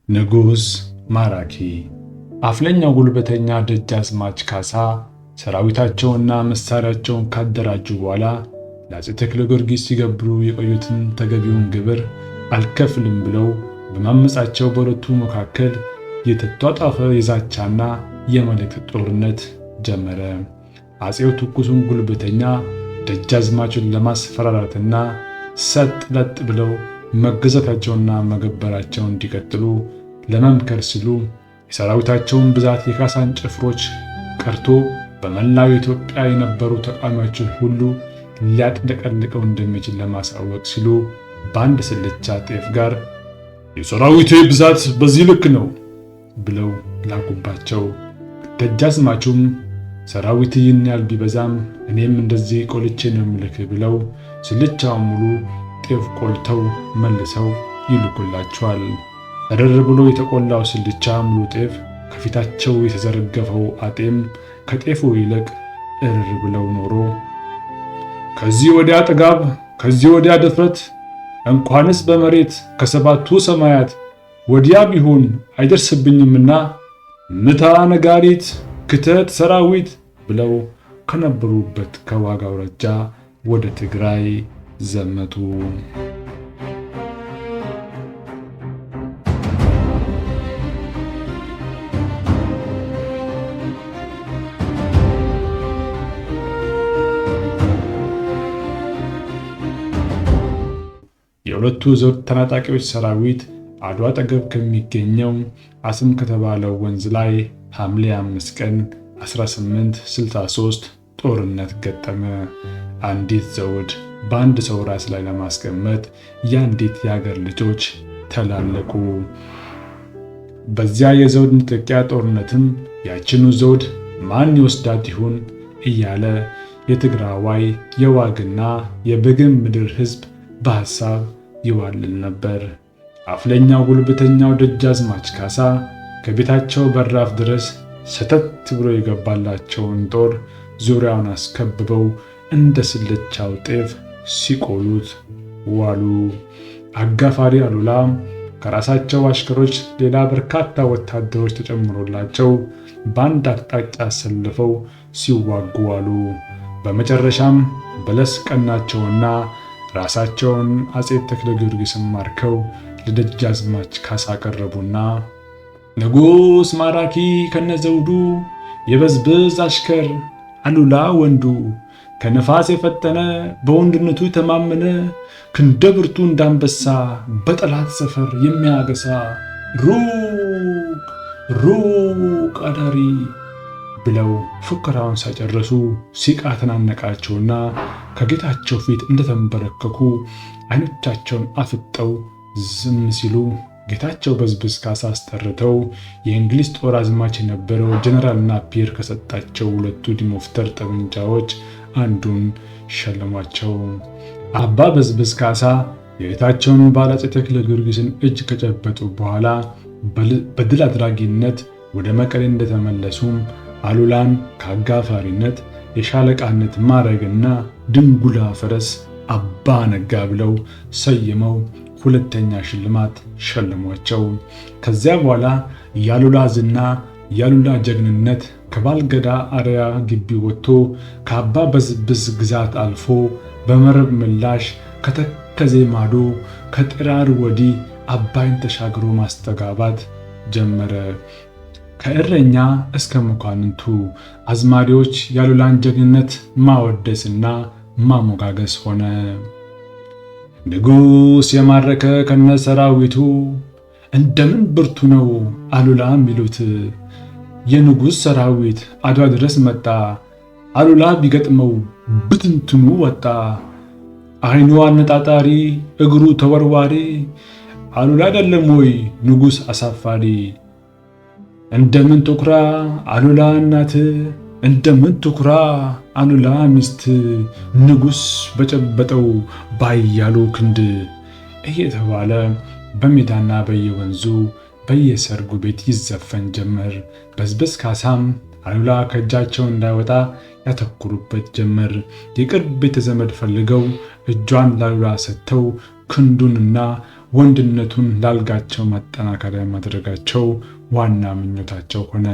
ንጉሥ ማራኪ አፍለኛው ጉልበተኛ ደጃዝማች ካሳ ሰራዊታቸውና መሳሪያቸውን ካደራጁ በኋላ ለአፄ ተክለ ጊዮርጊስ ሲገብሩ የቆዩትን ተገቢውን ግብር አልከፍልም ብለው በማመጻቸው በሁለቱ መካከል የተጧጧፈ የዛቻና የመልእክት ጦርነት ጀመረ። አፄው ትኩሱን ጉልበተኛ ደጃዝማቹን ለማስፈራራትና ሰጥ ለጥ ብለው መገዛታቸውና መገበራቸውን እንዲቀጥሉ ለመምከር ሲሉ የሰራዊታቸውን ብዛት የካሳን ጭፍሮች ቀርቶ በመላው ኢትዮጵያ የነበሩ ተቃዋሚዎችን ሁሉ ሊያጥለቀልቀው እንደሚችል ለማሳወቅ ሲሉ በአንድ ስልቻ ጤፍ ጋር የሰራዊቴ ብዛት በዚህ ልክ ነው ብለው ላኩባቸው። ደጃዝማቹም ሰራዊት ይህን ያህል ቢበዛም እኔም እንደዚህ ቆልቼ ነው የምልክ ብለው ስልቻውን ሙሉ ጤፍ ቆልተው መልሰው ይልኩላቸዋል። እርር ብሎ የተቆላው ስልቻ ሙሉ ጤፍ ከፊታቸው የተዘረገፈው አጤም ከጤፉ ይልቅ እርር ብለው ኖሮ ከዚህ ወዲያ ጥጋብ፣ ከዚህ ወዲያ ድፍረት እንኳንስ በመሬት ከሰባቱ ሰማያት ወዲያ ቢሆን አይደርስብኝምና ምታ ነጋሪት ክተት ሰራዊት ብለው ከነበሩበት ከዋጋ አውራጃ ወደ ትግራይ ዘመቱ። የሁለቱ ዘውድ ተናጣቂዎች ሰራዊት አድዋ አጠገብ ከሚገኘው አስም ከተባለው ወንዝ ላይ ሐምሌ 5 ቀን 1863 ጦርነት ገጠመ። አንዲት ዘውድ በአንድ ሰው ራስ ላይ ለማስቀመጥ የአንዲት የሀገር ልጆች ተላለቁ። በዚያ የዘውድ ንጥቂያ ጦርነትም ያችኑ ዘውድ ማን ይወስዳት ይሆን እያለ የትግራዋይ የዋግና የበጌ ምድር ሕዝብ በሐሳብ ይዋልል ነበር። አፍለኛው ጉልበተኛው ደጃዝማች ካሳ ከቤታቸው በራፍ ድረስ ሰተት ብሎ የገባላቸውን ጦር ዙሪያውን አስከብበው እንደ ስልቻው ጤፍ ሲቆሉት ዋሉ። አጋፋሪ አሉላ ከራሳቸው አሽከሮች ሌላ በርካታ ወታደሮች ተጨምሮላቸው በአንድ አቅጣጫ አሰልፈው ሲዋጉ ዋሉ። በመጨረሻም በለስ ቀናቸውና ራሳቸውን አፄ ተክለ ጊዮርጊስን ማርከው ለደጃዝማች ካሳ ቀረቡና ንጉሥ ማራኪ ከነዘውዱ የበዝብዝ አሽከር አሉላ ወንዱ ከነፋስ የፈጠነ በወንድነቱ የተማመነ ክንደ ብርቱ እንዳንበሳ በጠላት ሰፈር የሚያገሳ ሩቅ አዳሪ ብለው ፉከራውን ሳይጨርሱ ሲቃ ተናነቃቸውና ከጌታቸው ፊት እንደተንበረከኩ አይኖቻቸውን አፍጠው ዝም ሲሉ ጌታቸው በዝብዝ ካሳ አስጠርተው የእንግሊዝ ጦር አዝማች የነበረው ጀነራል ናፒር ከሰጣቸው ሁለቱ ዲሞፍተር ጠመንጃዎች አንዱን ሸለሟቸው። አባ በዝብዝ ካሳ የጌታቸውን ባለ አፄ ተክለ ጊዮርጊስን እጅ ከጨበጡ በኋላ በድል አድራጊነት ወደ መቀሌ እንደተመለሱም አሉላን ከአጋፋሪነት የሻለቃነት ማዕረግና ድንጉላ ፈረስ አባ ነጋ ብለው ሰይመው ሁለተኛ ሽልማት ሸለሟቸው። ከዚያ በኋላ ያሉላ ዝና ያሉላ ጀግንነት ከባልገዳ አርያ ግቢ ወጥቶ ከአባ በዝብዝ ግዛት አልፎ በመረብ ምላሽ ከተከዜ ማዶ ከጥራር ወዲህ አባይን ተሻግሮ ማስተጋባት ጀመረ። ከእረኛ እስከ መኳንንቱ አዝማሪዎች ያሉላን ጀግንነት ማወደስና ማሞጋገስ ሆነ። ንጉሥ የማረከ ከነሰራዊቱ እንደምን ብርቱ ነው አሉላ የሚሉት። የንጉሥ ሰራዊት አድዋ ድረስ መጣ፣ አሉላ ቢገጥመው ብትንትኑ ወጣ። አይኑ አነጣጣሪ እግሩ ተወርዋሪ አሉላ አይደለም ወይ ንጉሥ አሳፋሪ። እንደምን ትኩራ አሉላ እናት፣ እንደምን ትኩራ አሉላ ሚስት፣ ንጉሥ በጨበጠው ባያሉ ክንድ እየተባለ በሜዳና በየወንዙ በየሰርጉ ቤት ይዘፈን ጀመር። በዝብዝ ካሳም አሉላ ከእጃቸው እንዳይወጣ ያተኩሩበት ጀመር። የቅርብ ቤተ ዘመድ ፈልገው እጇን ላሉላ ሰጥተው ክንዱንና ወንድነቱን ላልጋቸው ማጠናከሪያ ማድረጋቸው ዋና ምኞታቸው ሆነ።